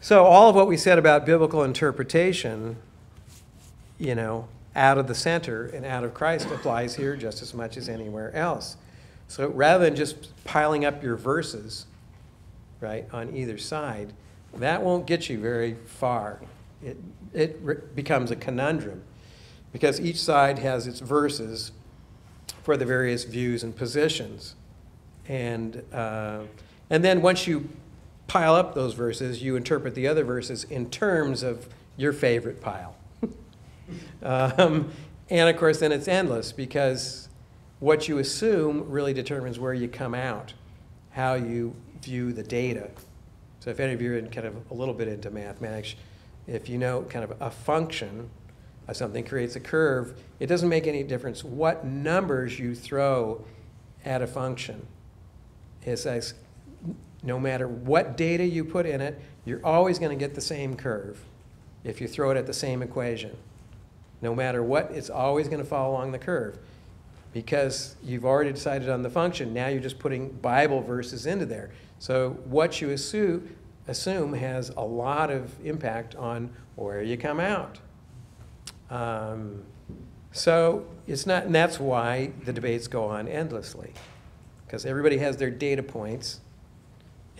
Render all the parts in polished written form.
So all of what we said about biblical interpretation, you know, out of the center and out of Christ applies here just as much as anywhere else. So rather than just piling up your verses, right, on either side, that won't get you very far. It becomes a conundrum because each side has its verses for the various views and positions. And then once you pile up those verses, you interpret the other verses in terms of your favorite pile. And of course, then it's endless because what you assume really determines where you come out, how you view the data. So if any of you are kind of a little bit into mathematics, if you know kind of a function of something creates a curve, it doesn't make any difference what numbers you throw at a function. It's like, no matter what data you put in it, you're always going to get the same curve if you throw it at the same equation. No matter what, it's always going to follow along the curve. Because you've already decided on the function, now you're just putting Bible verses into there. So what you assume has a lot of impact on where you come out. So it's not, and that's why the debates go on endlessly. Because everybody has their data points,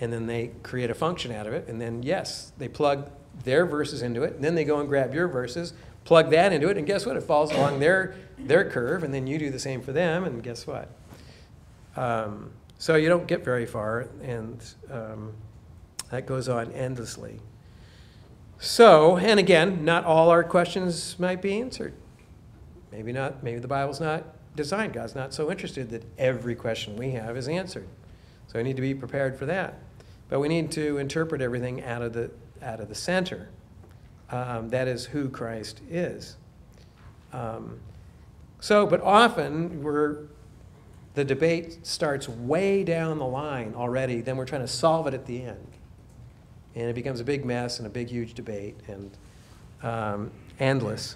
and then they create a function out of it, and then, yes, they plug their verses into it, and then they go and grab your verses, plug that into it, and guess what? It falls along their curve, and then you do the same for them, and guess what? So you don't get very far, and that goes on endlessly. So, and again, not all our questions might be answered. Maybe not. Maybe the Bible's not designed. God's not so interested that every question we have is answered. So we need to be prepared for that. But we need to interpret everything out of the center. That is who Christ is. But often the debate starts way down the line already, then we're trying to solve it at the end. And it becomes a big mess and a big, huge debate and endless.